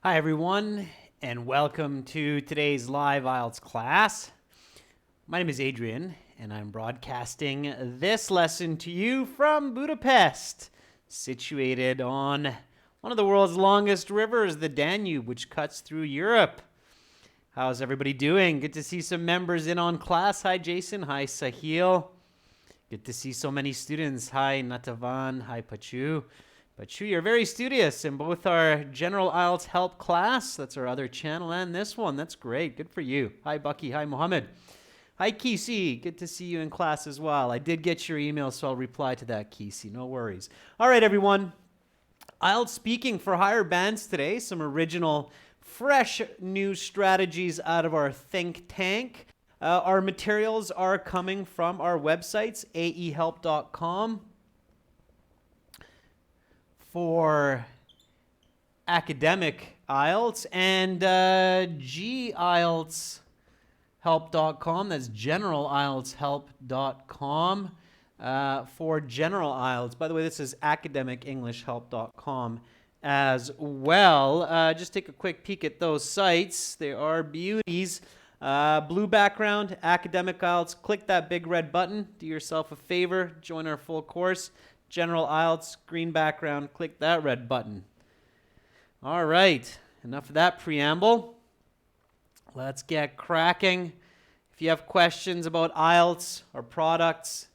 Hi everyone, and welcome to today's live IELTS class. My name is Adrian, and I'm broadcasting this lesson to you from Budapest, situated on one of the world's longest rivers, the Danube, which cuts through Europe. How's everybody doing? Good to see some members in on class. Hi Jason, hi Sahil. Good to see so many students. Hi Natavan, hi Pachu. Pachu, you're very studious in both our General IELTS Help class, that's our other channel, and this one. That's great. Good for you. Hi Bucky, hi Mohammed. Hi Kisi, good to see you in class as well. I did get your email, so I'll reply to that, Kisi. No worries. All right, everyone. IELTS speaking for higher bands today. Some original, fresh new strategies out of our think tank. Our materials are coming from our websites, aehelp.com for academic IELTS and gieltshelp.com. That's generalieltshelp.com for general IELTS. By the way, this is academicenglishhelp.com as well. Just take a quick peek at those sites. They are beauties. Blue background, academic IELTS. Click that big red button. Do yourself a favor. Join our full course. General IELTS, green background. Click that red button. All right. Enough of that preamble. Let's get cracking. If you have questions about IELTS or products,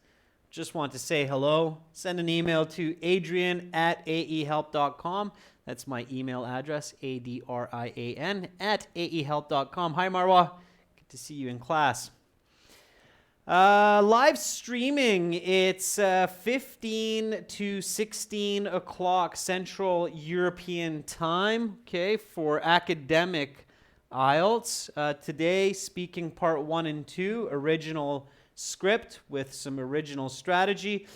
just want to say hello, send an email to adrian@aehelp.com. That's my email address, adrian@aehelp.com. Hi, Marwa. Good to see you in class. Live streaming, it's 15 to 16 o'clock Central European time, okay, for academic IELTS. Today, speaking part 1 and 2, original script with some original strategy.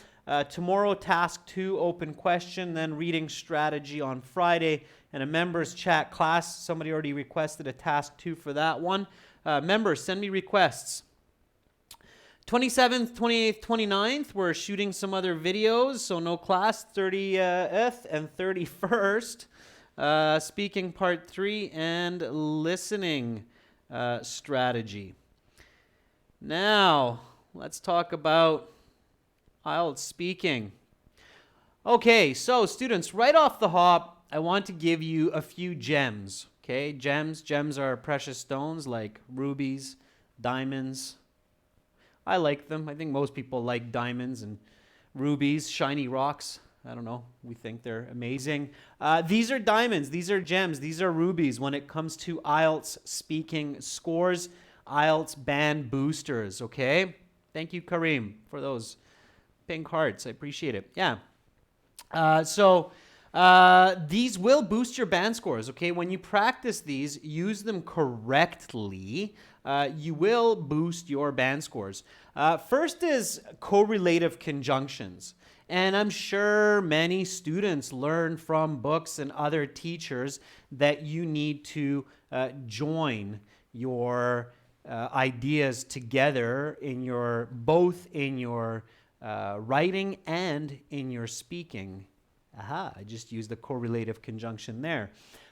Tomorrow, task 2, open question, then reading strategy on Friday, and a members chat class. Somebody already requested a task 2 for that one. Members, send me requests. 27th, 28th, 29th, we're shooting some other videos, so no class. 30th and 31st, speaking part 3 and listening strategy. Now, let's talk about IELTS speaking. Okay, so students, right off the hop, I want to give you a few gems. Okay, gems are precious stones like rubies, diamonds. I like them. I think most people like diamonds and rubies, shiny rocks. I don't know. We think they're amazing. These are diamonds. These are gems. These are rubies when it comes to IELTS speaking scores, IELTS band boosters, okay? Thank you, Kareem, for those pink hearts. I appreciate it. Yeah. These will boost your band scores, okay? When you practice these, use them correctly, you will boost your band scores. First is correlative conjunctions. And I'm sure many students learn from books and other teachers that you need to join your ideas together both in your writing and in your speaking. Aha, I just used the correlative conjunction there.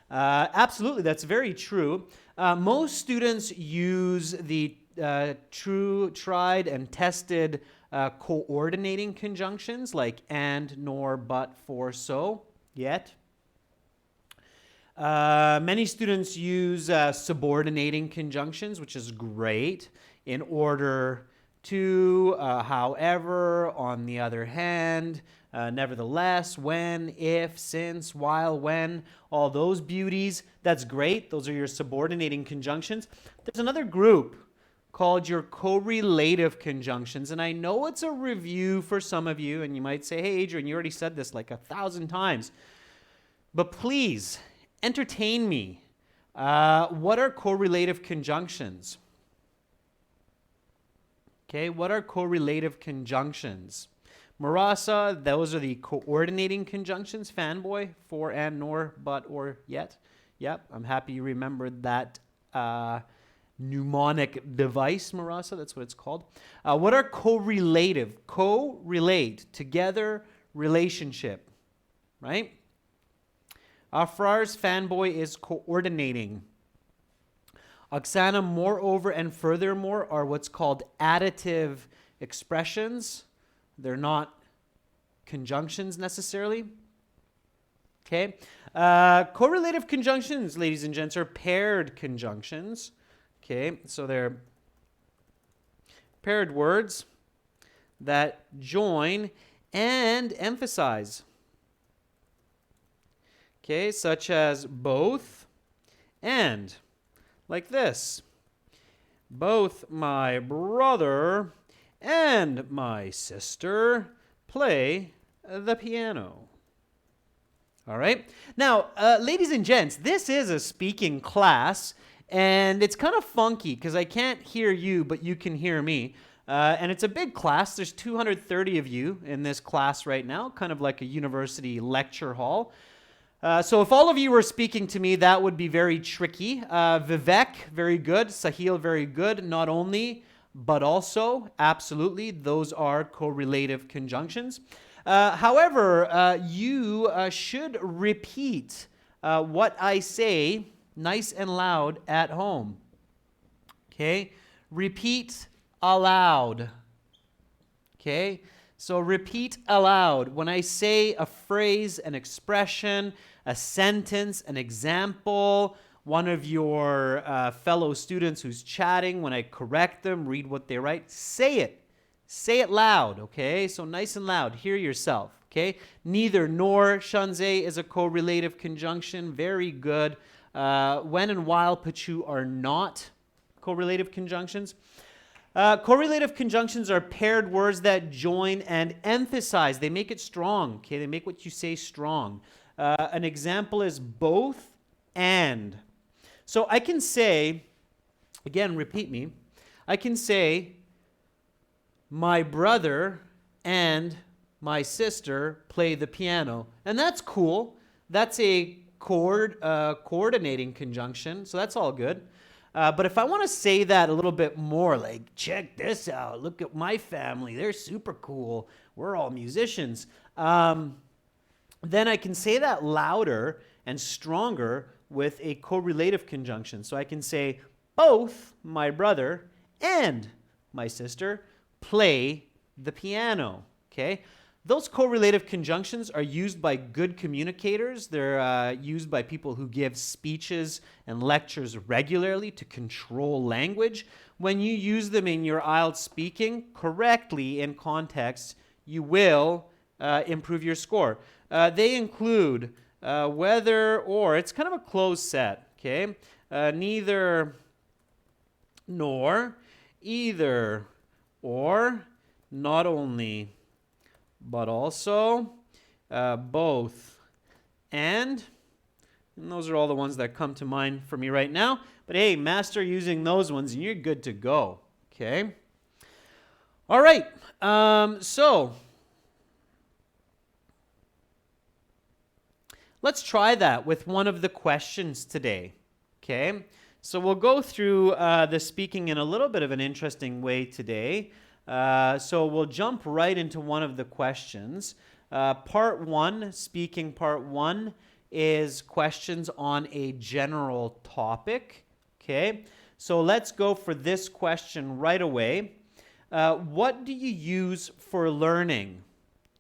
Absolutely, that's very true. Most students use the tried and tested coordinating conjunctions like and, nor, but, for, so, yet. Many students use subordinating conjunctions, which is great, in order to, however, on the other hand, nevertheless, when, if, since, while, when, all those beauties. That's great. Those are your subordinating conjunctions. There's another group called your correlative conjunctions, and I know it's a review for some of you, and you might say, hey, Adrian, you already said this like 1,000 times, but please entertain me. What are correlative conjunctions? Okay, what are correlative conjunctions? Marasa, those are the coordinating conjunctions. Fanboy, for, and, nor, but, or, yet. Yep, I'm happy you remembered that mnemonic device, Marasa. That's what it's called. What are correlative? Co-relate, together, relationship, right? Afrar's fanboy is coordinating. Oksana, moreover and furthermore are what's called additive expressions. They're not conjunctions necessarily. Okay. Correlative conjunctions, ladies and gents, are paired conjunctions. Okay. So they're paired words that join and emphasize. Okay. Such as both and. Like this. Both my brother and my sister play the piano. All right. Now, ladies and gents, this is a speaking class, and it's kind of funky because I can't hear you, but you can hear me. And it's a big class. There's 230 of you in this class right now, kind of like a university lecture hall. So if all of you were speaking to me, that would be very tricky. Vivek, very good. Sahil, very good. Not only, but also, absolutely, those are correlative conjunctions. However, you should repeat what I say nice and loud at home. Okay? Repeat aloud. Okay? So repeat aloud. When I say a phrase, an expression, a sentence, an example, one of your fellow students who's chatting, when I correct them, read what they write, say it. Say it loud, okay? So nice and loud. Hear yourself, okay? Neither nor, Shanzeh, is a correlative conjunction. Very good. When and while, pachu are not correlative conjunctions. Correlative conjunctions are paired words that join and emphasize. They make it strong, okay? They make what you say strong. An example is both and. So I can say, again, repeat me. I can say, my brother and my sister play the piano. And that's cool. That's a coordinating conjunction, so that's all good. But if I want to say that a little bit more, like, check this out, look at my family, they're super cool, we're all musicians, then I can say that louder and stronger with a correlative conjunction. So I can say, both my brother and my sister play the piano, okay? Those correlative conjunctions are used by good communicators. They're used by people who give speeches and lectures regularly to control language. When you use them in your IELTS speaking correctly in context, you will improve your score. They include whether or, it's kind of a closed set, okay? Neither nor, either or, not only, but also, both, and those are all the ones that come to mind for me right now. But hey, master using those ones and you're good to go, okay? All right, so let's try that with one of the questions today, okay? So we'll go through the speaking in a little bit of an interesting way today. So we'll jump right into one of the questions. Part one, speaking part one, is questions on a general topic. Okay, so let's go for this question right away. What do you use for learning?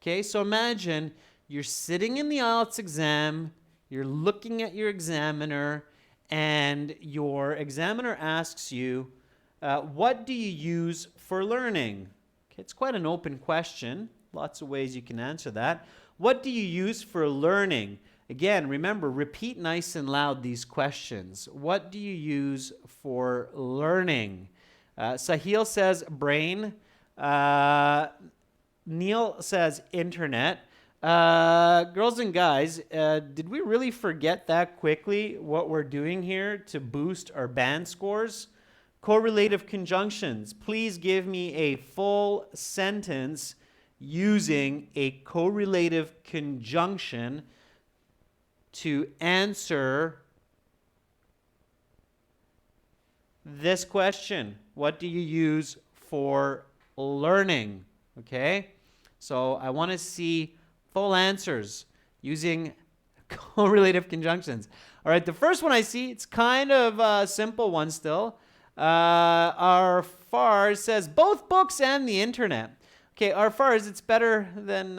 Okay, so imagine you're sitting in the IELTS exam, you're looking at your examiner, and your examiner asks you, what do you use for learning? Okay, it's quite an open question. Lots of ways you can answer that. What do you use for learning? Again, remember, repeat nice and loud these questions. What do you use for learning? Sahil says brain. Neil says internet. Girls and guys, did we really forget that quickly what we're doing here to boost our band scores? Correlative conjunctions. Please give me a full sentence using a correlative conjunction to answer this question. What do you use for learning? Okay? So I want to see full answers using Correlative conjunctions. All right, the first one I see, it's kind of a simple one still. Our FARS says both books and the internet. Okay, our FARS, it's better than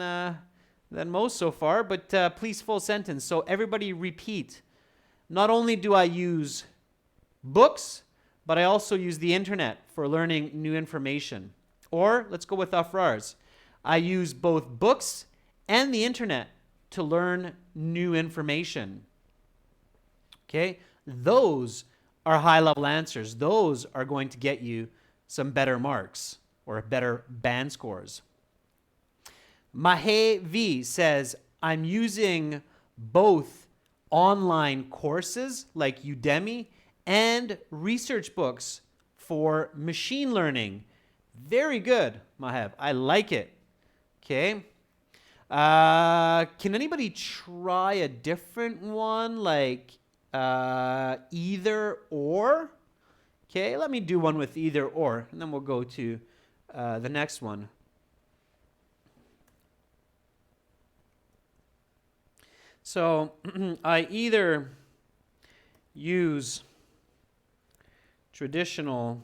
most so far, but please full sentence. So everybody repeat. Not only do I use books, but I also use the internet for learning new information. Or let's go with Afrar's. I use both books and the internet to learn new information. Okay, those are high-level answers. Those are going to get you some better marks or better band scores. Mahe V says, I'm using both online courses like Udemy and research books for machine learning. Very good, Mahev. I like it. Okay. Can anybody try a different one, like either or? Okay, let me do one with either or, and then we'll go to the next one. So I either use traditional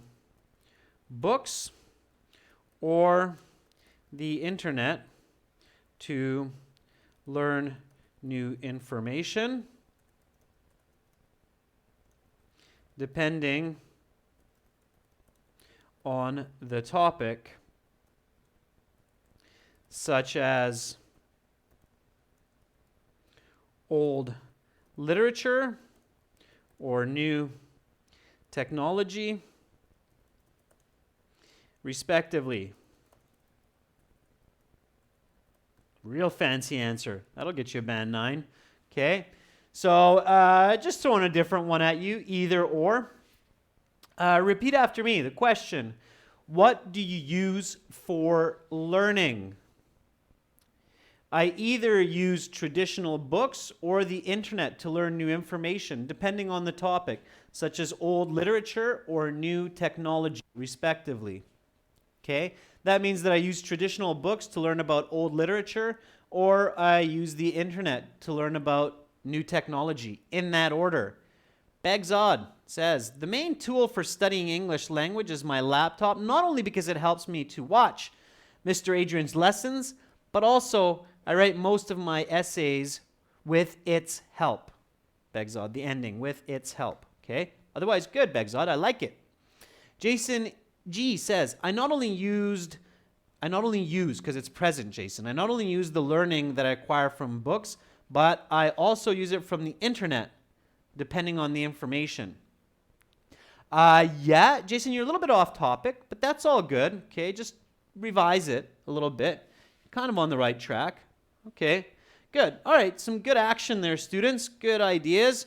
books or the internet to learn new information, depending on the topic, such as old literature or new technology, respectively. Real fancy answer. That'll get you a band 9. Okay. So just throwing a different one at you, either or. Repeat after me the question. What do you use for learning? I either use traditional books or the internet to learn new information, depending on the topic, such as old literature or new technology, respectively. Okay? That means that I use traditional books to learn about old literature, or I use the internet to learn about new technology, in that order. Begzod says, the main tool for studying English language is my laptop, not only because it helps me to watch Mr. Adrian's lessons, but also I write most of my essays with its help. Begzod, the ending, with its help. Okay? Otherwise, good, Begzod. I like it. Jason G says, I not only use, because it's present, Jason, I not only use the learning that I acquire from books, but I also use it from the internet, depending on the information. Yeah, Jason, you're a little bit off topic, but that's all good. Okay, just revise it a little bit. Kind of on the right track. Okay, good. All right, some good action there, students. Good ideas.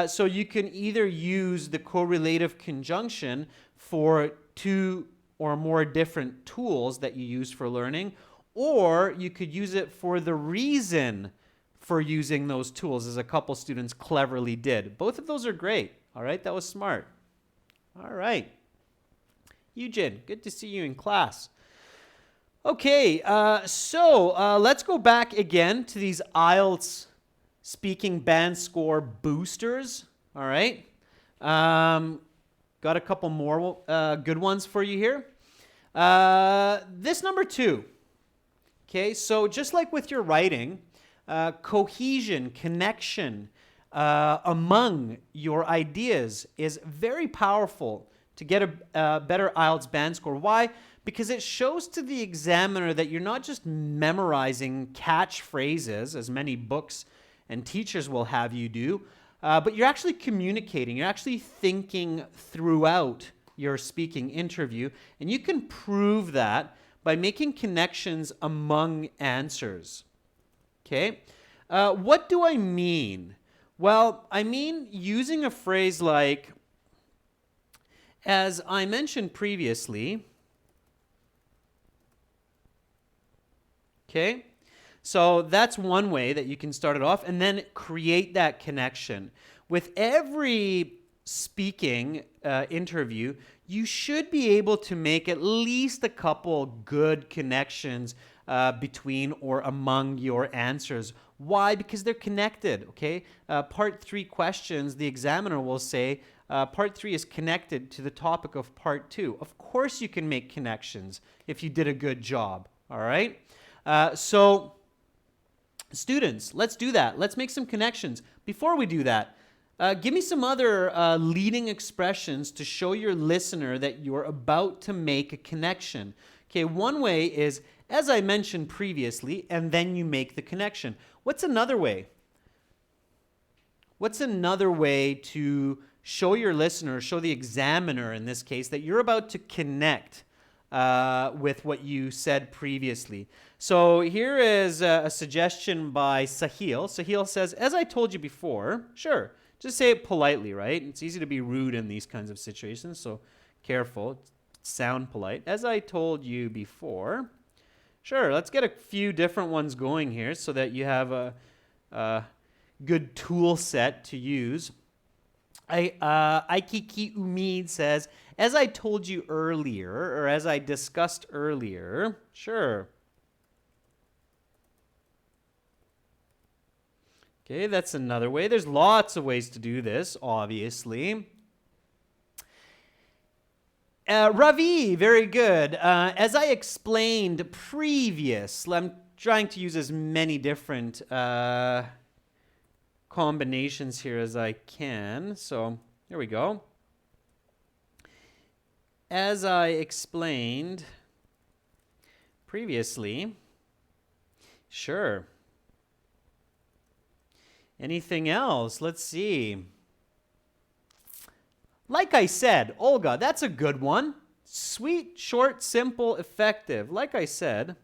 So you can either use the correlative conjunction for 2 or more different tools that you use for learning, or you could use it for the reason for using those tools, as a couple students cleverly did. Both of those are great. All right, that was smart. All right. Eugen, good to see you in class. Okay, so let's go back again to these IELTS speaking band score boosters. All right. Got a couple more good ones for you here. This number 2. Okay, so just like with your writing, cohesion, connection among your ideas is very powerful to get a better IELTS band score. Why? Because it shows to the examiner that you're not just memorizing catchphrases, as many books and teachers will have you do, but you're actually communicating. You're actually thinking throughout your speaking interview, and you can prove that by making connections among answers. Okay? What do I mean? Well, I mean using a phrase like, as I mentioned previously. Okay? So that's one way that you can start it off, and then create that connection. With every speaking interview, you should be able to make at least a couple good connections between or among your answers. Why? Because they're connected, okay? Part 3 questions, the examiner will say, part 3 is connected to the topic of part 2. Of course you can make connections if you did a good job, all right? So students, let's do that. Let's make some connections. Before we do that, give me some other leading expressions to show your listener that you're about to make a connection. Okay, one way is, as I mentioned previously, and then you make the connection. What's another way? What's another way to show your listener, show the examiner in this case, that you're about to connect with what you said previously? So here is a suggestion by Sahil. Sahil says, as I told you before, sure, just say it politely, right? It's easy to be rude in these kinds of situations, so careful, sound polite. As I told you before, sure, let's get a few different ones going here so that you have a good tool set to use. Aikiki Umid says, as I told you earlier, or as I discussed earlier, sure. Okay, that's another way. There's lots of ways to do this, obviously. Ravi, very good. As I explained previous, I'm trying to use as many different combinations here as I can. So here we go. As I explained previously, sure. Anything else? Let's see. Like I said, Olga, that's a good one. Sweet, short, simple, effective. Like I said.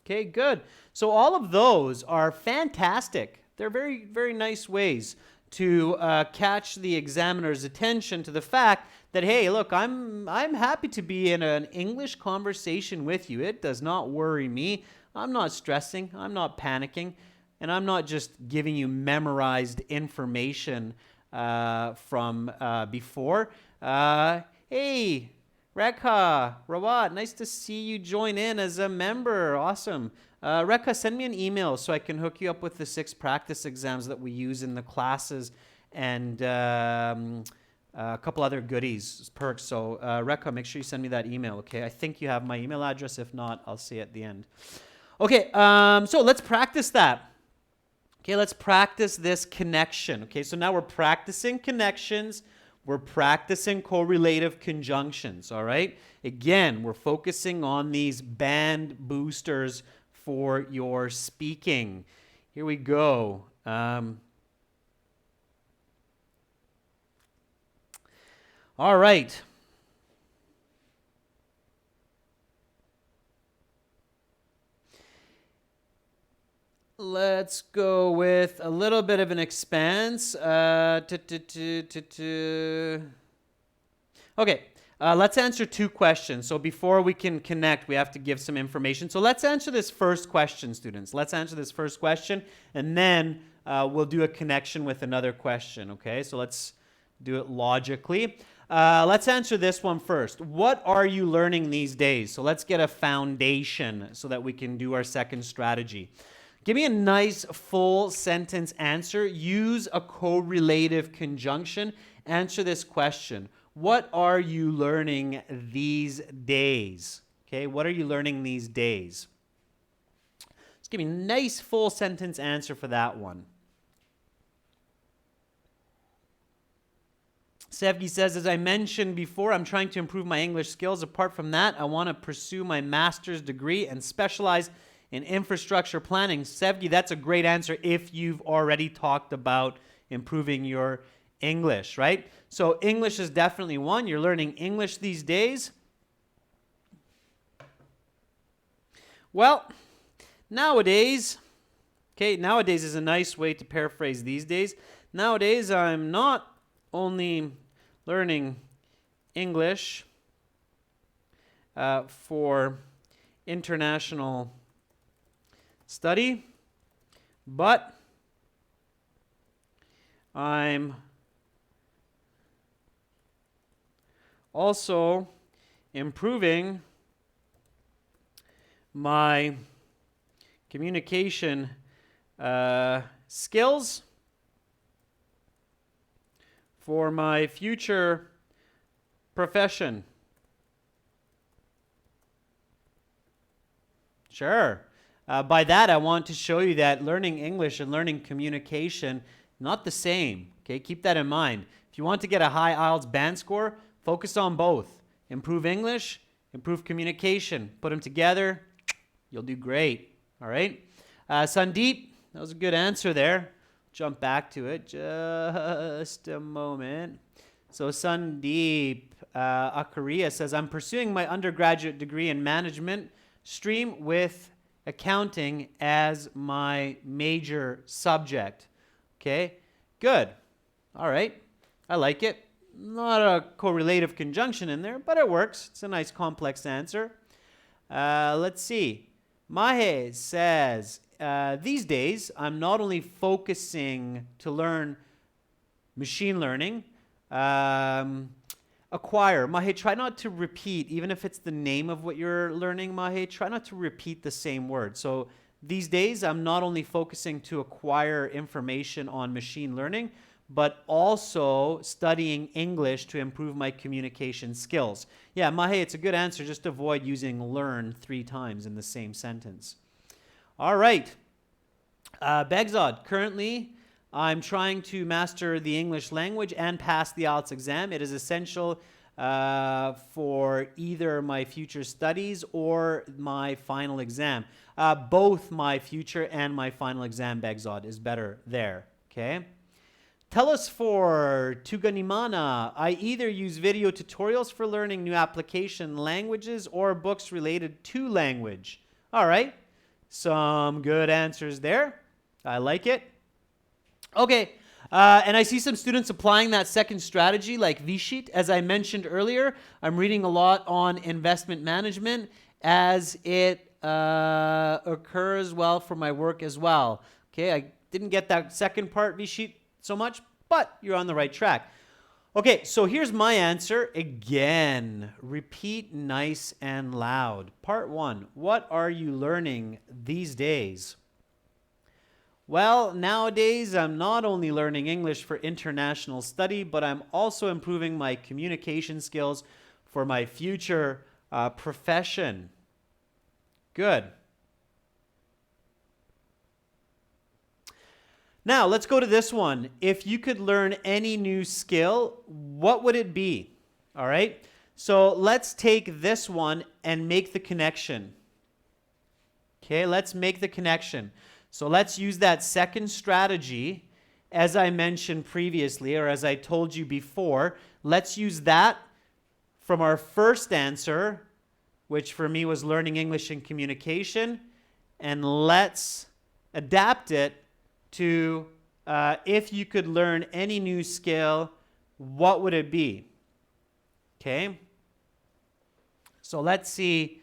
Okay, good. So all of those are fantastic. They're very, very nice ways to catch the examiner's attention to the fact that, hey, look, I'm happy to be in an English conversation with you. It does not worry me. I'm not stressing. I'm not panicking. And I'm not just giving you memorized information from before. Hey, Rekha, Rawat, nice to see you join in as a member. Awesome. Rekha, send me an email so I can hook you up with the 6 practice exams that we use in the classes and a couple other goodies, perks. So Rekha, make sure you send me that email, okay? I think you have my email address. If not, I'll see it at the end. Okay, so let's practice that. Okay, let's practice this connection. Okay, so now we're practicing connections. We're practicing correlative conjunctions, all right? Again, we're focusing on these band boosters for your speaking. Here we go. All right. Let's go with a little bit of an expanse. Okay, let's answer 2 questions. So before we can connect, we have to give some information. So let's answer this first question, students. Let's answer this first question, and then we'll do a connection with another question, okay? So let's do it logically. Let's answer this one first. What are you learning these days? So let's get a foundation so that we can do our second strategy. Give me a nice full sentence answer. Use a correlative conjunction. Answer this question. What are you learning these days? Okay, what are you learning these days? Just give me a nice full sentence answer for that one. Sevgi says, as I mentioned before, I'm trying to improve my English skills. Apart from that, I want to pursue my master's degree and specialize in infrastructure planning. Sevgi, that's a great answer if you've already talked about improving your English, right? So English is definitely one. You're learning English these days. Well, nowadays, okay, nowadays is a nice way to paraphrase these days. Nowadays, I'm not only learning English for international study, but I'm also improving my communication skills for my future profession. Sure. By that, I want to show you that learning English and learning communication, not the same. Okay, keep that in mind. If you want to get a high IELTS band score, focus on both. Improve English, improve communication. Put them together, you'll do great. All right. Sandeep, that was a good answer there. Jump back to it just a moment. So Sandeep Akaria says, I'm pursuing my undergraduate degree in management stream with accounting as my major subject. Okay, good. All right, I like it. Not a correlative conjunction in there, but it works. It's a nice complex answer. Let's see. Mahe says, these days, I'm not only focusing to learn machine learning, acquire. Mahe, try not to repeat, even if it's the name of what you're learning, Mahe, try not to repeat the same word. So these days, I'm not only focusing to acquire information on machine learning, but also studying English to improve my communication skills. Yeah, Mahe, it's a good answer. Just avoid using learn 3 times in the same sentence. All right. Begzod, currently, I'm trying to master the English language and pass the IELTS exam. It is essential for either my future studies or my final exam. Both my future and my final exam, Begzod, is better there. Okay. Tell us for Tuganimana, I either use video tutorials for learning new application languages or books related to language. All right. Some good answers there. I like it. Okay, and I see some students applying that second strategy like Vishit. As I mentioned earlier, I'm reading a lot on investment management as it occurs well for my work as well. Okay, I didn't get that second part, Vishit, so much, but you're on the right track. Okay, so here's my answer. Again, repeat nice and loud. Part 1, what are you learning these days? Well, nowadays, I'm not only learning English for international study, but I'm also improving my communication skills for my future profession. Good. Now, let's go to this one. If you could learn any new skill, what would it be? All right. So let's take this one and make the connection. Okay, let's make the connection. So let's use that second strategy, as I mentioned previously, or as I told you before. Let's use that from our first answer, which for me was learning English and communication, and let's adapt it to if you could learn any new skill, what would it be? Okay? So let's see,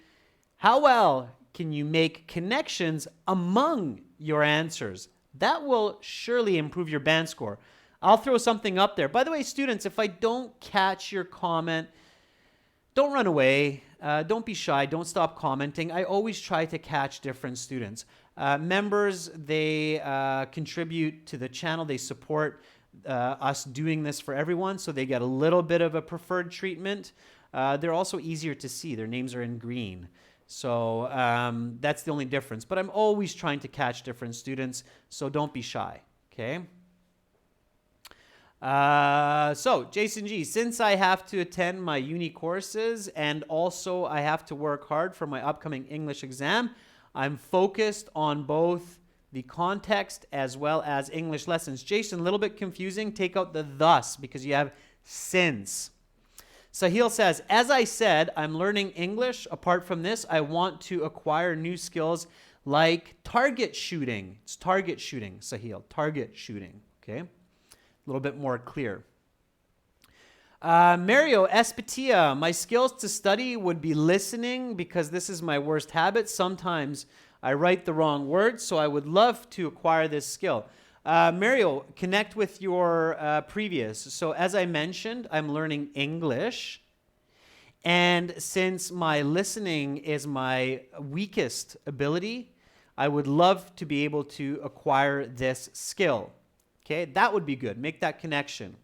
how well can you make connections among your answers? That will surely improve your band score. I'll throw something up there. By the way, students, if I don't catch your comment, don't run away. Don't be shy. Don't stop commenting. I always try to catch different students. Members, they contribute to the channel. They support us doing this for everyone, so they get a little bit of a preferred treatment. They're also easier to see. Their names are in green. So that's the only difference. But I'm always trying to catch different students, so don't be shy, okay? So, Jason G, since I have to attend my uni courses and also I have to work hard for my upcoming English exam, I'm focused on both the context as well as English lessons. Jason, a little bit confusing. Take out the thus because you have since. Sahil says, as I said, I'm learning English. Apart from this, I want to acquire new skills like target shooting. It's target shooting, Sahil, target shooting, okay? A little bit more clear. Mario Espatia, my skills to study would be listening because this is my worst habit. Sometimes I write the wrong words, so I would love to acquire this skill. Mario, connect with your previous. So as I mentioned, I'm learning English And since my listening is my weakest ability, I would love to be able to acquire this skill. Okay, that would be good. Make that connection.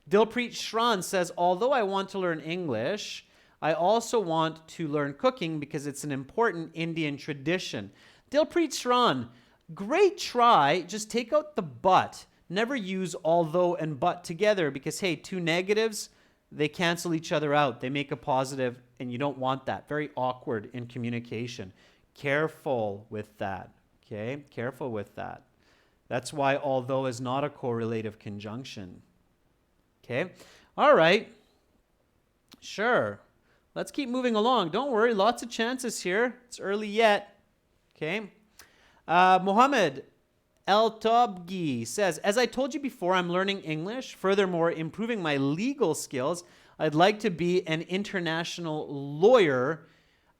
Dilpreet Shran says, although I want to learn English, I also want to learn cooking because it's an important Indian tradition. Dilpreet Shran, great try. Just take out the but. Never use although and but together because, hey, two negatives, they cancel each other out. They make a positive, and you don't want that. Very awkward in communication. Careful with that, okay? Careful with that. That's why although is not a correlative conjunction. Okay? All right. Sure. Let's keep moving along. Don't worry, lots of chances here. It's early yet. Okay? Mohammed El-Tabgi says, as I told you before, I'm learning English. Furthermore, improving my legal skills. I'd like to be an international lawyer.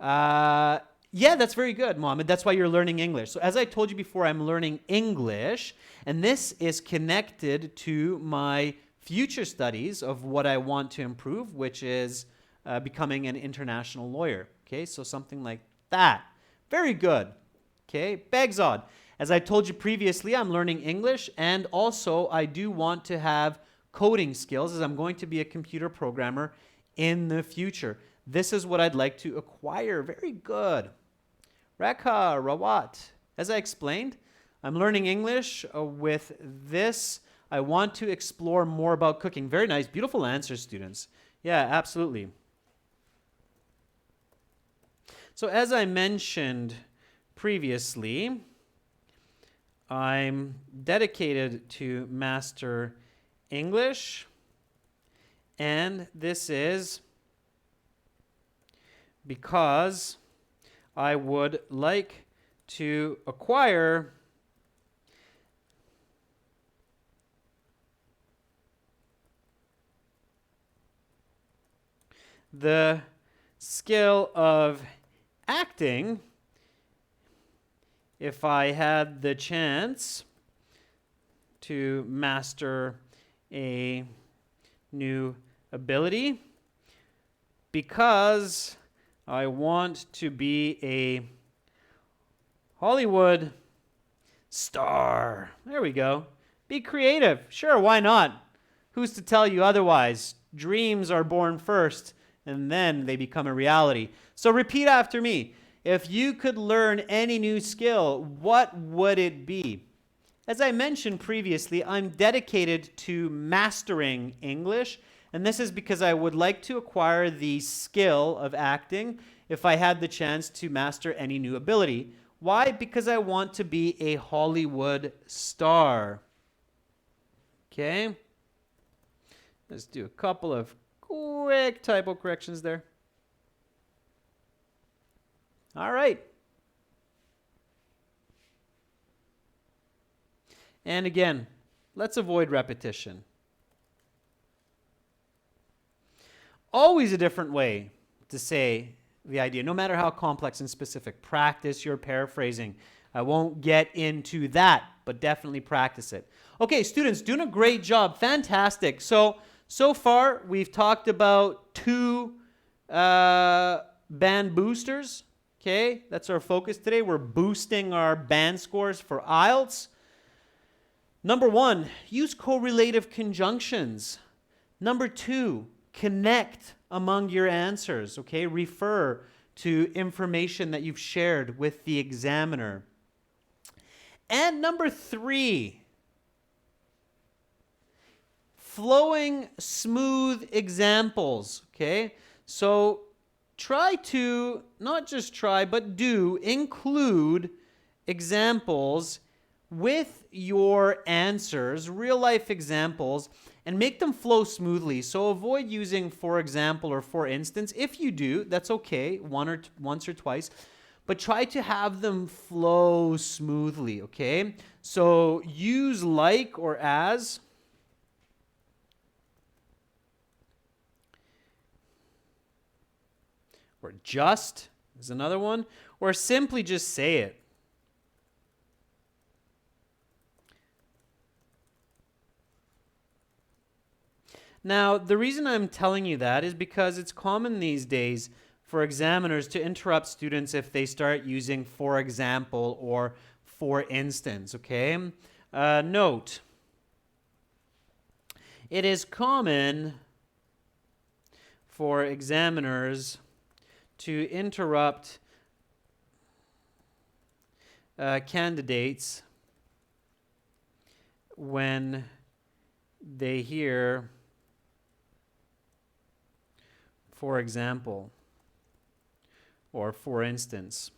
Yeah, that's very good, Mohammed. That's why you're learning English. So as I told you before, I'm learning English, and this is connected to my future studies of what I want to improve, which is becoming an international lawyer. Okay, so something like that. Very good. Okay, Bagzod. As I told you previously, I'm learning English, and also I do want to have coding skills as I'm going to be a computer programmer in the future. This is what I'd like to acquire. Very good. Rekha Rawat. As I explained, I'm learning English with this. I want to explore more about cooking. Very nice. Beautiful answers, students. Yeah, absolutely. So as I mentioned previously, I'm dedicated to master English, and this is because I would like to acquire the skill of acting if I had the chance to master a new ability, because I want to be a Hollywood star. There we go. Be creative. Sure, why not? Who's to tell you otherwise? Dreams are born first, and then they become a reality. So repeat after me. If you could learn any new skill, what would it be? As I mentioned previously, I'm dedicated to mastering English, and this is because I would like to acquire the skill of acting if I had the chance to master any new ability. Why? Because I want to be a Hollywood star. Okay? Let's do a couple of quick typo corrections there. All right. And again, let's avoid repetition. Always a different way to say the idea, no matter how complex and specific. Practice your paraphrasing. I won't get into that, but definitely practice it. Okay, students, doing a great job. Fantastic. So far, we've talked about 2 band boosters. Okay, that's our focus today. We're boosting our band scores for IELTS. Number 1, use correlative conjunctions. Number 2, connect among your answers. Okay, refer to information that you've shared with the examiner. And number 3, flowing, smooth examples. Okay, so try to, not just try, but do include examples with your answers, real life examples, and make them flow smoothly. So avoid using for example or for instance. If you do, that's okay, once or twice, but try to have them flow smoothly, okay? So use like or as. Or just is another one. Or simply just say it. Now, the reason I'm telling you that is because it's common these days for examiners to interrupt students if they start using for example or for instance, okay? Note, it is common for examiners to interrupt candidates when they hear, for example, or for instance.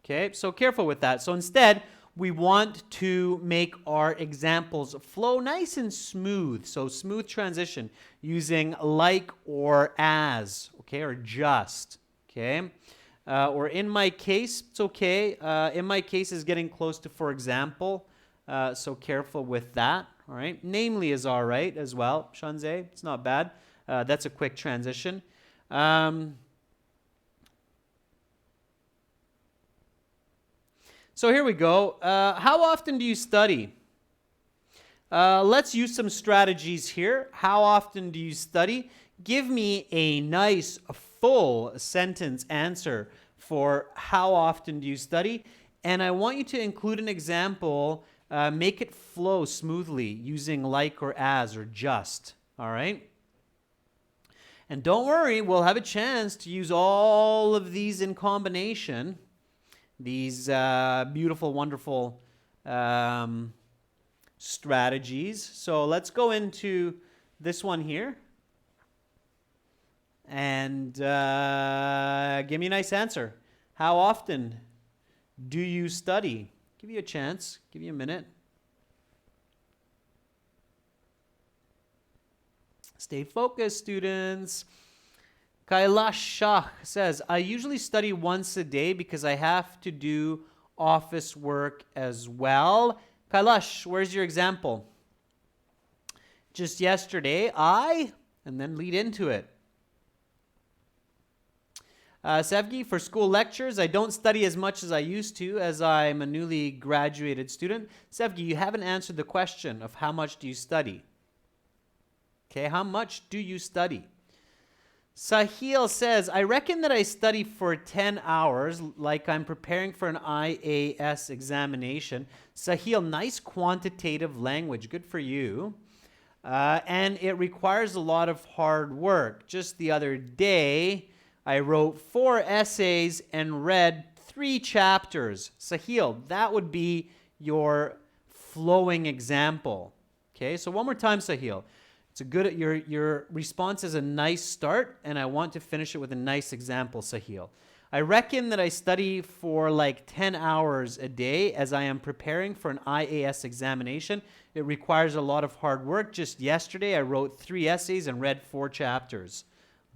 Okay, so careful with that. So instead, we want to make our examples flow nice and smooth. So smooth transition using like or as, okay, or just, okay. Or in my case, it's okay. In my case is getting close to for example. So careful with that, all right. Namely is all right as well. Shanze, it's not bad. That's a quick transition. So here we go. How often do you study? Let's use some strategies here. How often do you study? Give me a nice full sentence answer for how often do you study. And I want you to include an example. Make it flow smoothly using like or as or just. All right? And don't worry, we'll have a chance to use all of these in combination. These beautiful, wonderful strategies. So let's go into this one here. And give me a nice answer. How often do you study? Give you a chance. Give you a minute. Stay focused, students. Kailash Shah says, I usually study once a day because I have to do office work as well. Kailash, where's your example? Just yesterday, and then lead into it. Sevgi, for school lectures, I don't study as much as I used to as I'm a newly graduated student. Sevgi, you haven't answered the question of how much do you study? Okay, how much do you study? Sahil says, I reckon that I study for 10 hours, like I'm preparing for an IAS examination. Sahil, nice quantitative language. Good for you. And it requires a lot of hard work. Just the other day, I wrote 4 essays and read 3 chapters. Sahil, that would be your flowing example. Okay, so one more time, Sahil. It's a good, your response is a nice start, and I want to finish it with a nice example, Sahil. I reckon that I study for like 10 hours a day as I am preparing for an IAS examination. It requires a lot of hard work. Just yesterday, I wrote 3 essays and read 4 chapters.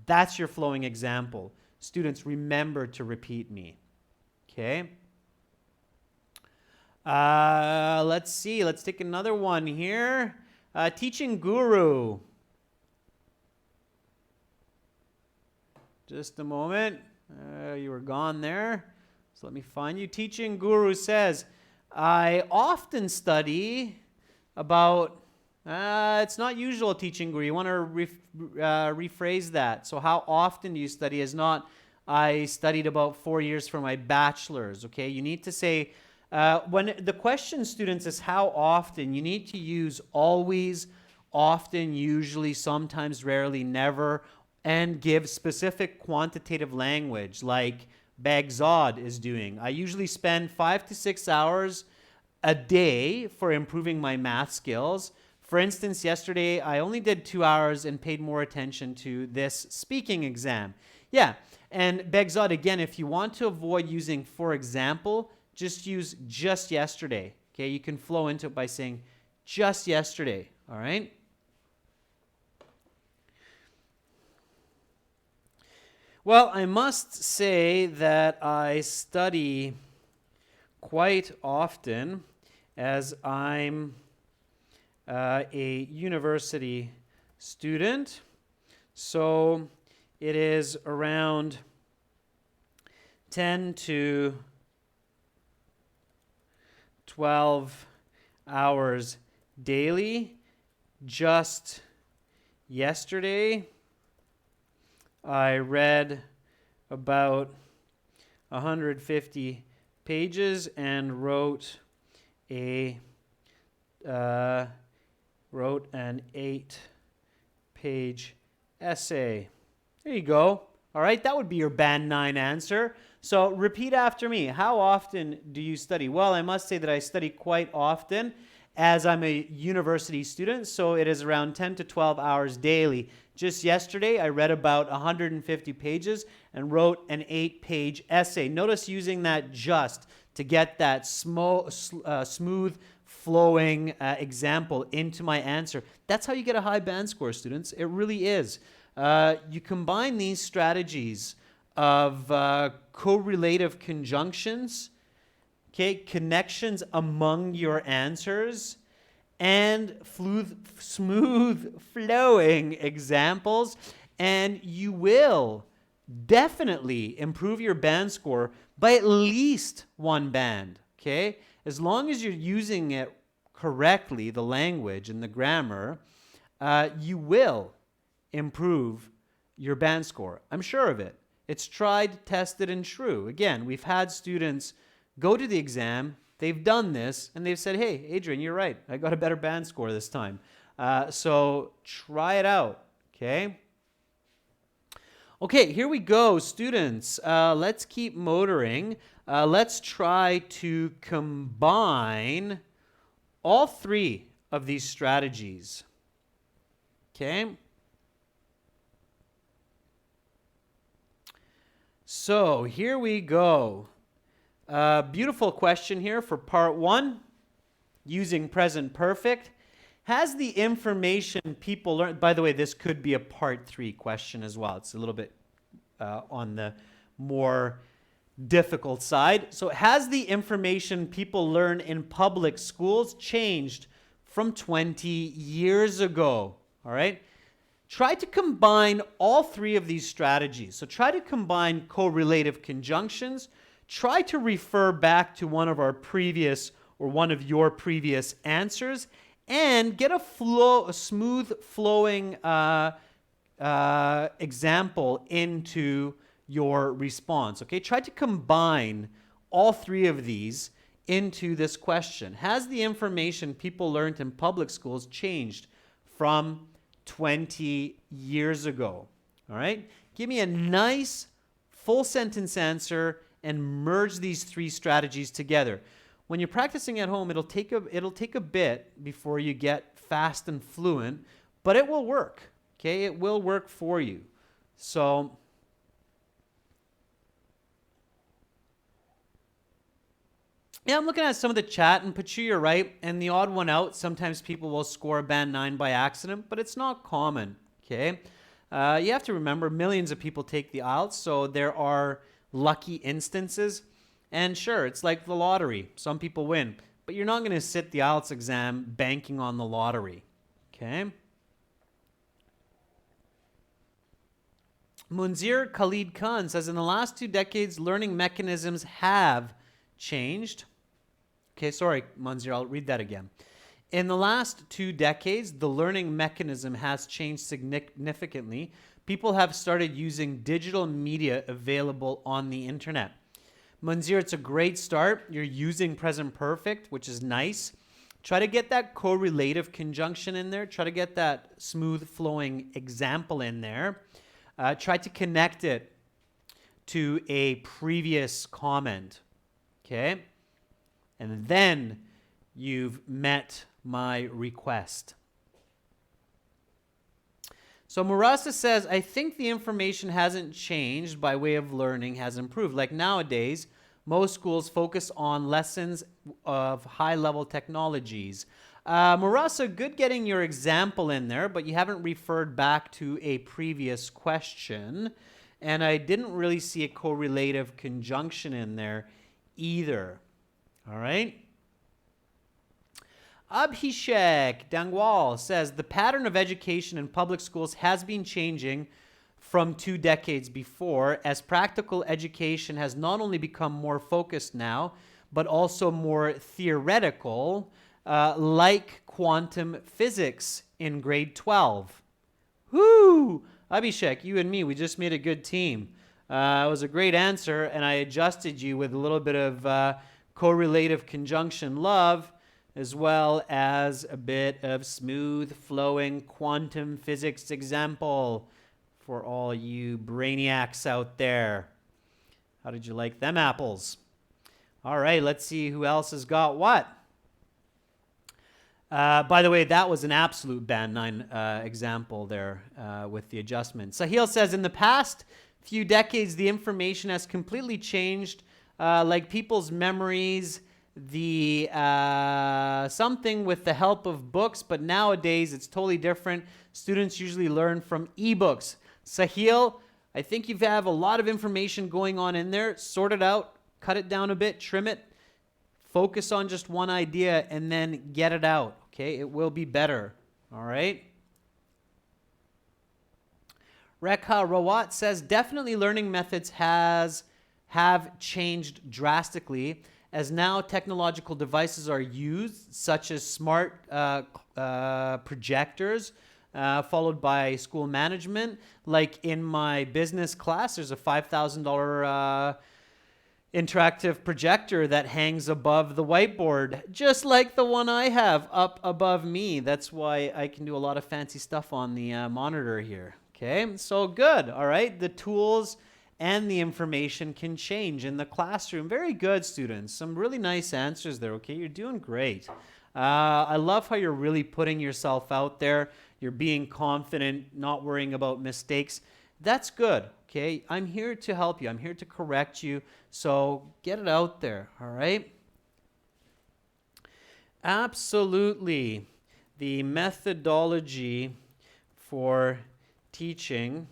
That's your flowing example. Students, remember to repeat me. Okay? Let's see. Let's take another one here. Teaching guru. Just a moment. You were gone there. So let me find you. Teaching guru says, I often study about, it's not usual teaching guru. You want to rephrase that. So how often do you study is not, I studied about 4 years for my bachelor's. Okay, you need to say, when the question, students, is how often, you need to use always, often, usually, sometimes, rarely, never, and give specific quantitative language like Bagzad is doing. I usually spend 5 to 6 hours a day for improving my math skills. For instance, yesterday, I only did 2 hours and paid more attention to this speaking exam. Yeah, and Bagzad, again, if you want to avoid using for example, just use just yesterday. Okay, you can flow into it by saying just yesterday. All right. Well, I must say that I study quite often as I'm a university student. So it is around 10 to 12 hours daily, just yesterday I read about 150 pages and wrote an 8-page essay. There you go. All right, that would be your band 9 answer. So repeat after me. How often do you study? Well, I must say that I study quite often as I'm a university student, so it is around 10 to 12 hours daily. Just yesterday, I read about 150 pages and wrote an 8-page essay. Notice using that just to get that smooth flowing example into my answer. That's how you get a high band score, students. It really is. You combine these strategies of correlative conjunctions, okay, connections among your answers, and smooth flowing examples, and you will definitely improve your band score by at least 1 band, okay? As long as you're using it correctly, the language and the grammar, you will improve your band score. I'm sure of it. It's tried, tested, and true. Again, we've had students go to the exam, they've done this, and they've said, hey, Adrian, you're right. I got a better band score this time. So try it out, okay? Okay, here we go, students. Let's keep motoring. Let's try to combine all 3 of these strategies, okay? So here we go. Beautiful question here for part 1, using present perfect. Has the information people learned, by the way, this could be a part 3 question as well. It's a little bit on the more difficult side. So has the information people learn in public schools changed from 20 years ago? All right. Try to combine all 3 of these strategies. So try to combine correlative conjunctions. Try to refer back to one of your previous answers, and get a smooth flowing example into your response. Okay, try to combine all 3 of these into this question. Has the information people learned in public schools changed from 20 years ago? All right, give me a nice full sentence answer and merge these 3 strategies together. When you're practicing at home, it'll take a bit before you get fast and fluent, but it will work. Okay, it will work for you. So yeah, I'm looking at some of the chat, and Pachu, you're right, and the odd one out. Sometimes people will score a band 9 by accident, but it's not common. Okay, you have to remember millions of people take the IELTS, so there are lucky instances. And sure, it's like the lottery. Some people win, but you're not going to sit the IELTS exam banking on the lottery. Okay. Munzir Khalid Khan says, in the last 2 decades, learning mechanisms have changed. Okay, sorry, Munzir, I'll read that again. In the last 2 decades, the learning mechanism has changed significantly. People have started using digital media available on the internet. Munzir, it's a great start. You're using present perfect, which is nice. Try to get that correlative conjunction in there. Try to get that smooth flowing example in there. Try to connect it to a previous comment. Okay? And then you've met my request. So Murasa says, I think the information hasn't changed by way of learning has improved. Like nowadays, most schools focus on lessons of high-level technologies. Murasa, good getting your example in there, but you haven't referred back to a previous question. And I didn't really see a correlative conjunction in there either. All right? Abhishek Dangwal says, the pattern of education in public schools has been changing from 2 decades before, as practical education has not only become more focused now, but also more theoretical, like quantum physics in grade 12. Whoo! Abhishek, you and me, we just made a good team. It was a great answer, and I adjusted you with a little bit of correlative conjunction love, as well as a bit of smooth flowing quantum physics example for all you brainiacs out there. How did you like them apples? All right, let's see who else has got what. By the way, that was an absolute band 9 example there with the adjustment. Sahil says, in the past few decades, the information has completely changed, like people's memories, the something with the help of books, but nowadays it's totally different. Students usually learn from ebooks. Sahil, I think you have a lot of information going on in there. Sort it out, cut it down a bit, trim it, focus on just one idea, and then get it out, okay? It will be better, all right? Rekha Rawat says, definitely learning methods have changed drastically as now technological devices are used, such as smart projectors, followed by school management. Like in my business class, there's a $5,000 interactive projector that hangs above the whiteboard, just like the one I have up above me. That's why I can do a lot of fancy stuff on the monitor here. Okay, so good. All right, the tools and the information can change in the classroom. Very good, students. Some really nice answers there. Okay, you're doing great. I love how you're really putting yourself out there. You're being confident, not worrying about mistakes. That's good. Okay, I'm here to help you. I'm here to correct you. So get it out there. All right. Absolutely. The methodology for teaching.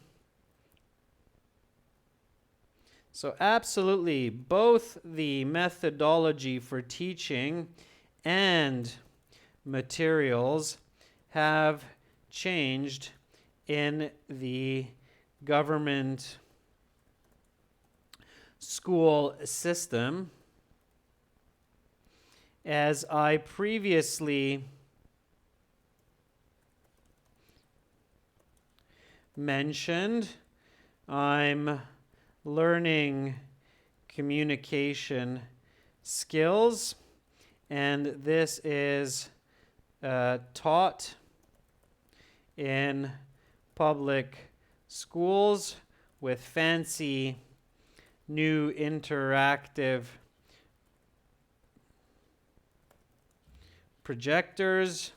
So absolutely, both the methodology for teaching and materials have changed in the government school system. As I previously mentioned, I'm learning communication skills, and this is taught in public schools with fancy new interactive projectors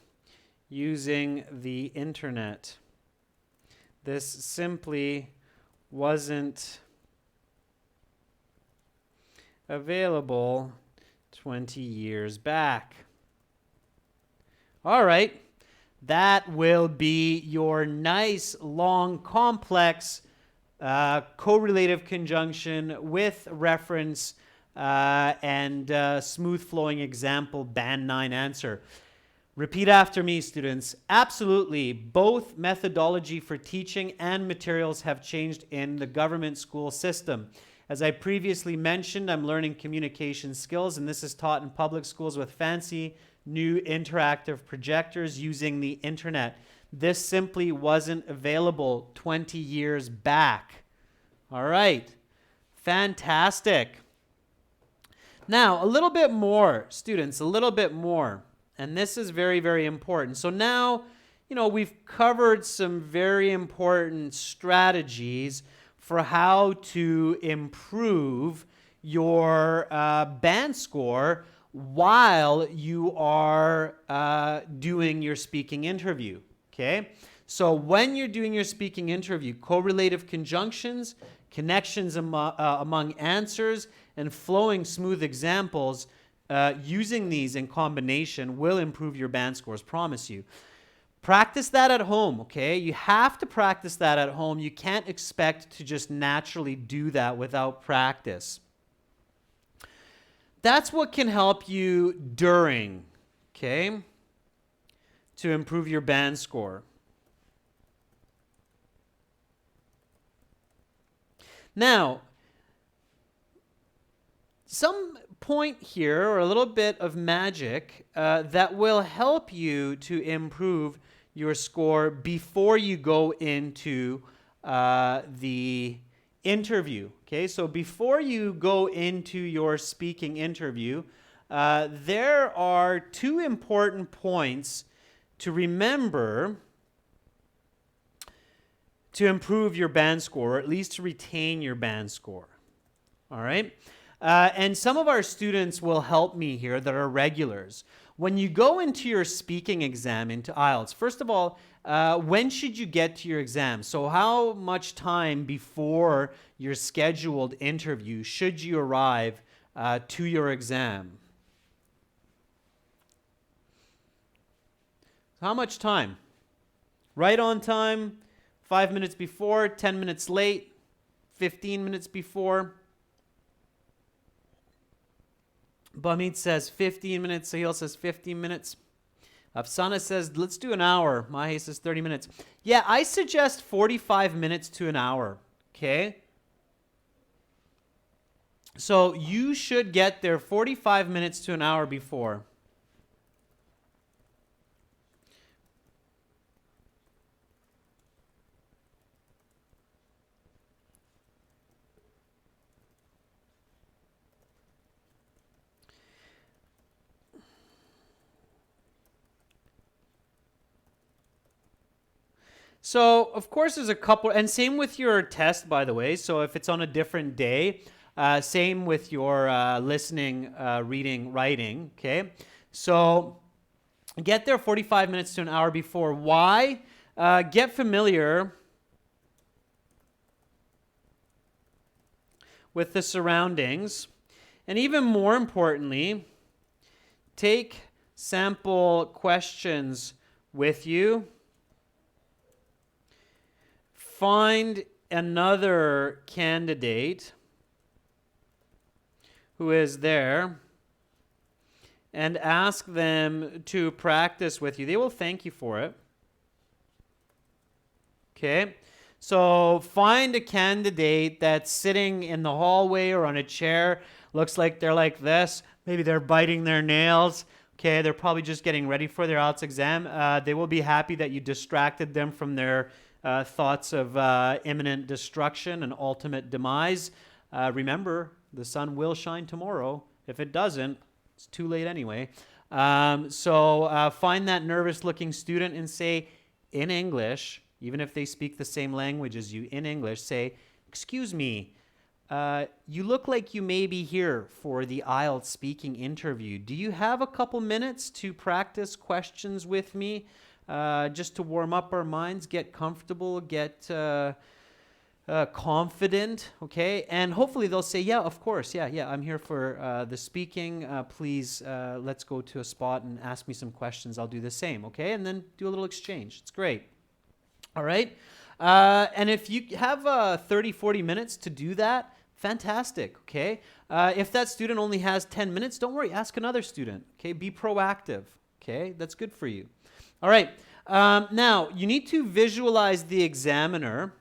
using the internet. This simply wasn't available 20 years back. All right. That will be your nice, long, complex correlative conjunction with reference and smooth flowing example band 9 answer. Repeat after me, students. Absolutely, both methodology for teaching and materials have changed in the government school system. As I previously mentioned, I'm learning communication skills, and this is taught in public schools with fancy new interactive projectors using the internet. This simply wasn't available 20 years back. All right, fantastic. Now, a little bit more, students, a little bit more. And this is very, very important. So now, we've covered some very important strategies for how to improve your band score while you are doing your speaking interview, okay? So when you're doing your speaking interview, correlative conjunctions, connections among answers, and flowing smooth examples, using these in combination will improve your band scores, promise you. Practice that at home, okay? You have to practice that at home. You can't expect to just naturally do that without practice. That's what can help you during, okay, to improve your band score. Now, some point here, or a little bit of magic, that will help you to improve your score before you go into the interview. Okay, so before you go into your speaking interview, there are two important points to remember to improve your band score, or at least to retain your band score. All right? And some of our students will help me here that are regulars. When you go into your speaking exam into IELTS, first of all, when should you get to your exam? So how much time before your scheduled interview should you arrive to your exam? How much time? Right on time, 5 minutes before, 10 minutes late, 15 minutes before. Bamit says 15 minutes. Sahil says 15 minutes. Afsana says, let's do an hour. Mahe says 30 minutes. Yeah, I suggest 45 minutes to an hour. Okay? So you should get there 45 minutes to an hour before. So, of course, there's a couple, and same with your test, by the way. So, if it's on a different day, same with your listening, reading, writing, okay? So, get there 45 minutes to an hour before. Why? Get familiar with the surroundings. And even more importantly, take sample questions with you. Find another candidate who is there and ask them to practice with you. They will thank you for it. Okay? So find a candidate that's sitting in the hallway or on a chair. Looks like they're like this. Maybe they're biting their nails. Okay, they're probably just getting ready for their IELTS exam. They will be happy that you distracted them from their thoughts of imminent destruction and ultimate demise. Remember, the sun will shine tomorrow. If it doesn't, it's too late anyway. So find that nervous-looking student and say, in English, even if they speak the same language as you, in English, say, excuse me, you look like you may be here for the IELTS speaking interview. Do you have a couple minutes to practice questions with me? Just to warm up our minds, get comfortable, get confident, okay? And hopefully they'll say, yeah, of course, yeah, I'm here for the speaking. Please, let's go to a spot and ask me some questions. I'll do the same, okay? And then do a little exchange. It's great. All right? And if you have 30, 40 minutes to do that, fantastic, okay? If that student only has 10 minutes, don't worry, ask another student, okay? Be proactive, okay? That's good for you. All right, now you need to visualize the examiner.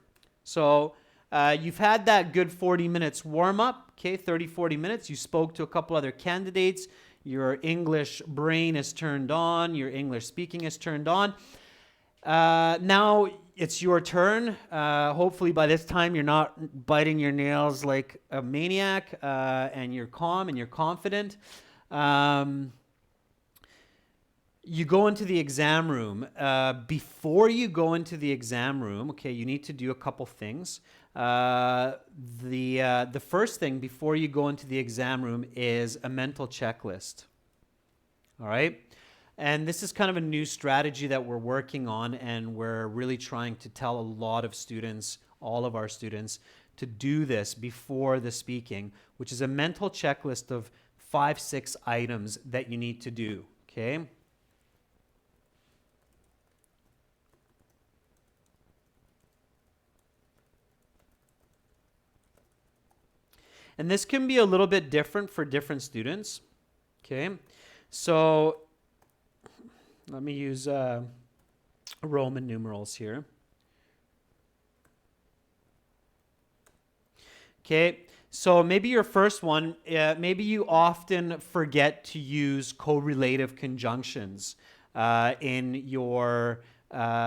So you've had that good 40 minutes warm up, okay, 30, 40 minutes. You spoke to a couple other candidates. Your English brain is turned on. Your English speaking is turned on. Now it's your turn. Hopefully by this time you're not biting your nails like a maniac and you're calm and you're confident. You go into the exam room. Before you go into the exam room, okay, you need to do a couple things. The first thing before you go into the exam room is a mental checklist. All right? And this is kind of a new strategy that we're working on, and we're really trying to tell a lot of students, all of our students, to do this before the speaking, which is a mental checklist of 5, 6 items that you need to do, okay? And this can be a little bit different for different students, okay? So let me use Roman numerals here. Okay, so maybe your first one, maybe you often forget to use correlative conjunctions in your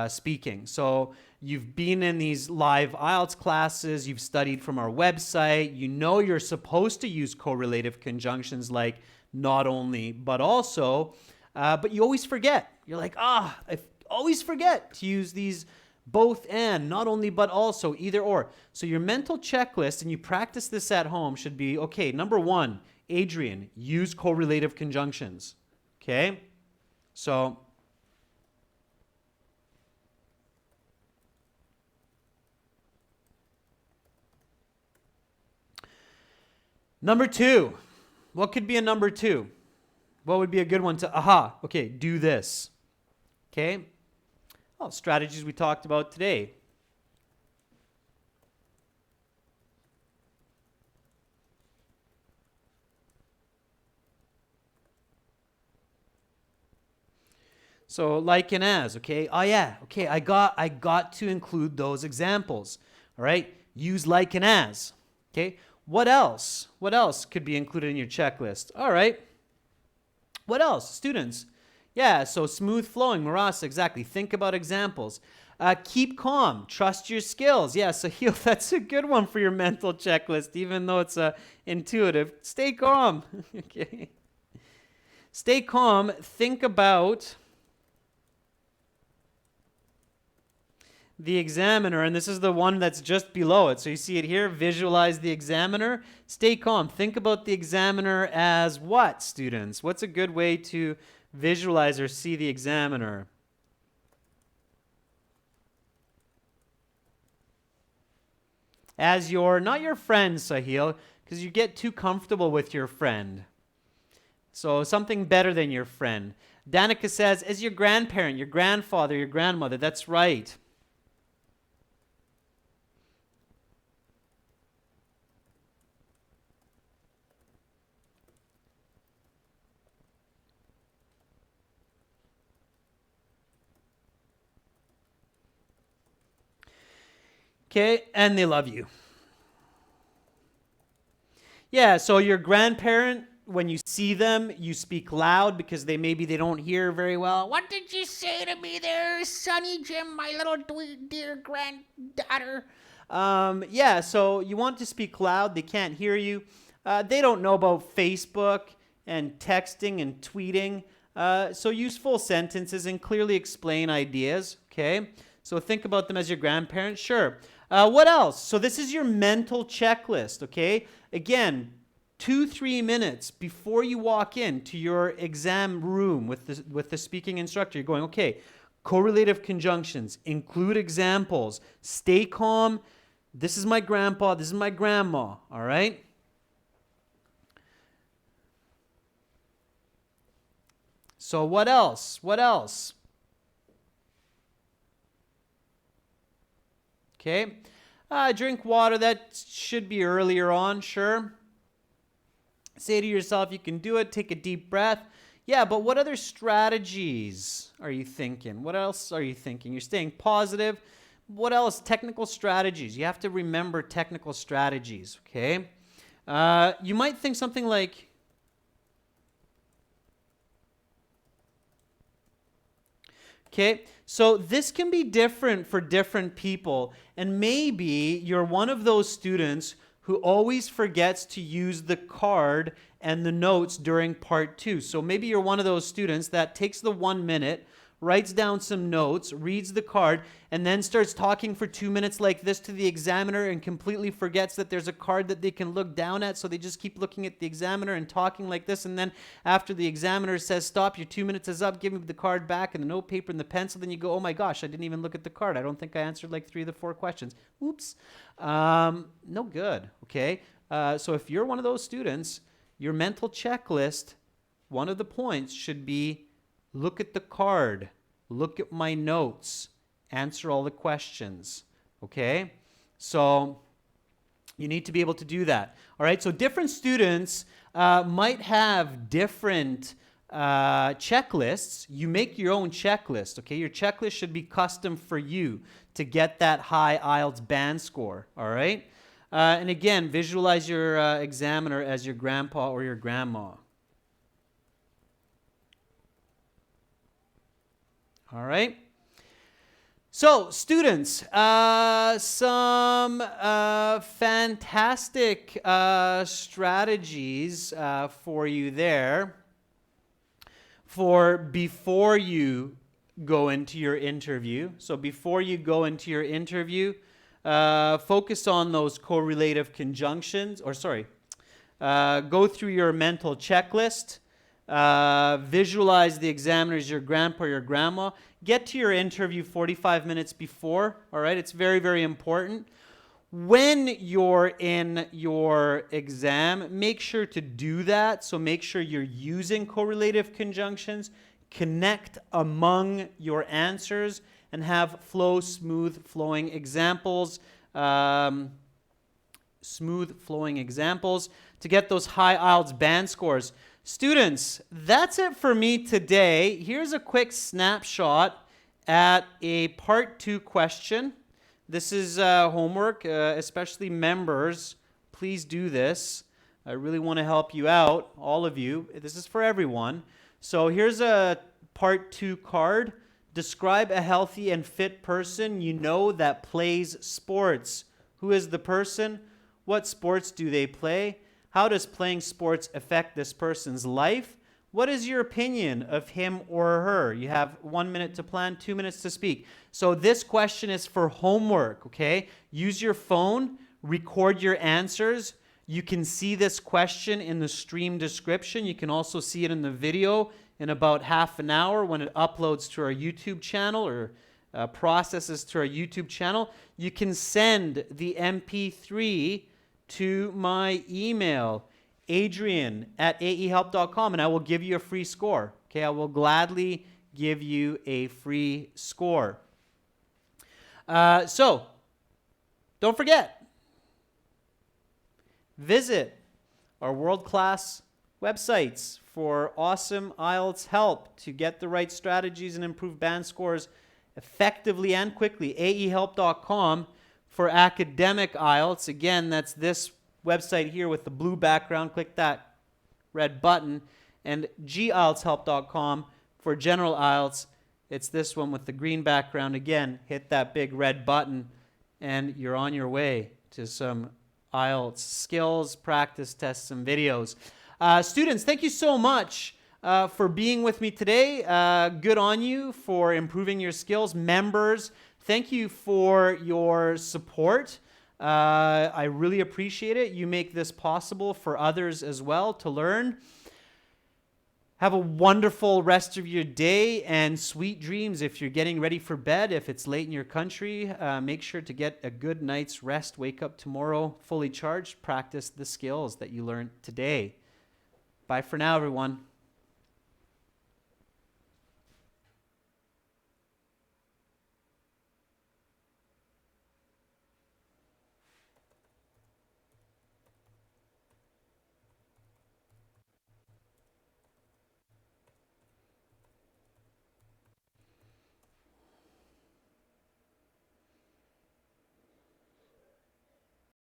speaking. So you've been in these live IELTS classes, you've studied from our website, you know you're supposed to use correlative conjunctions like not only, but also, but you always forget. You're like, I always forget to use these both and, not only, but also, either or. So your mental checklist, and you practice this at home, should be, okay, number one, Adrian, use correlative conjunctions. Okay? So number two, what could be a number two? What would be a good one to, okay, do this. Okay? Oh, strategies we talked about today. So like and as, okay? Oh yeah, okay, I got to include those examples. All right? Use like and as. Okay? What else? What else could be included in your checklist? All right. What else? Students. Yeah, so smooth flowing, Marasa, exactly. Think about examples. Keep calm. Trust your skills. Yeah, so that's a good one for your mental checklist, even though it's intuitive. Stay calm. Okay. Stay calm. Think about the examiner, and this is the one that's just below it. So you see it here, visualize the examiner. Stay calm. Think about the examiner as what, students? What's a good way to visualize or see the examiner? As your, not your friend, Sahil, because you get too comfortable with your friend. So something better than your friend. Danica says, as your grandparent, your grandfather, your grandmother. That's right. Okay, and they love you. Yeah, so your grandparent, when you see them, you speak loud because maybe they don't hear very well. What did you say to me there, Sonny Jim, my little dear granddaughter? Yeah, so you want to speak loud. They can't hear you. They don't know about Facebook and texting and tweeting. So use full sentences and clearly explain ideas, okay? So think about them as your grandparents, sure. What else? So this is your mental checklist, okay? Again, 2-3 minutes before you walk into your exam room with the speaking instructor, you're going, okay, correlative conjunctions, include examples, stay calm. This is my grandpa, this is my grandma, all right? So what else? What else? Okay. Drink water. That should be earlier on, sure. Say to yourself, you can do it. Take a deep breath. Yeah, but what other strategies are you thinking? What else are you thinking? You're staying positive. What else? Technical strategies. You have to remember technical strategies, okay? You might think something like, okay, so this can be different for different people, and maybe you're one of those students who always forgets to use the card and the notes during part 2. So maybe you're one of those students that takes the 1 minute, writes down some notes, reads the card, and then starts talking for 2 minutes like this to the examiner and completely forgets that there's a card that they can look down at, so they just keep looking at the examiner and talking like this, and then after the examiner says, stop, your 2 minutes is up, give me the card back and the note paper and the pencil, then you go, oh my gosh, I didn't even look at the card. I don't think I answered like 3 of the 4 questions. Oops. No good, okay? So if you're one of those students, your mental checklist, one of the points should be look at the card, look at my notes, answer all the questions, okay? So you need to be able to do that, all right? So different students might have different checklists. You make your own checklist, okay? Your checklist should be custom for you to get that high IELTS band score, all right? And again, visualize your examiner as your grandpa or your grandma. All right. So, students, some fantastic strategies for you there for before you go into your interview. So, before you go into your interview, focus on those correlative conjunctions, go through your mental checklist. Visualize the examiner as your grandpa or your grandma. Get to your interview 45 minutes before, all right? It's very, very important. When you're in your exam, make sure to do that. So make sure you're using correlative conjunctions, connect among your answers, and have smooth flowing examples to get those high IELTS band scores. Students, that's it for me today. Here's a quick snapshot at a part 2 question. This is homework, especially members. Please do this. I really want to help you out, all of you. This is for everyone. So here's a part 2 card. Describe a healthy and fit person you know that plays sports. Who is the person? What sports do they play? How does playing sports affect this person's life? What is your opinion of him or her? You have 1 minute to plan, 2 minutes to speak. So this question is for homework, okay? Use your phone, record your answers. You can see this question in the stream description. You can also see it in the video in about half an hour when it uploads to our YouTube channel or processes to our YouTube channel. You can send the MP3 to my email, adrian@aehelp.com, and I will give you a free score. Okay, I will gladly give you a free score. So, don't forget, visit our world-class websites for awesome IELTS help to get the right strategies and improve band scores effectively and quickly. aehelp.com for academic IELTS. Again, that's this website here with the blue background. Click that red button. And gieltshelp.com for general IELTS. It's this one with the green background. Again, hit that big red button and you're on your way to some IELTS skills, practice tests, and videos. Students, thank you so much for being with me today. Good on you for improving your skills. Members, thank you for your support. I really appreciate it. You make this possible for others as well to learn. Have a wonderful rest of your day and sweet dreams if you're getting ready for bed. If it's late in your country, make sure to get a good night's rest. Wake up tomorrow fully charged. Practice the skills that you learned today. Bye for now, everyone.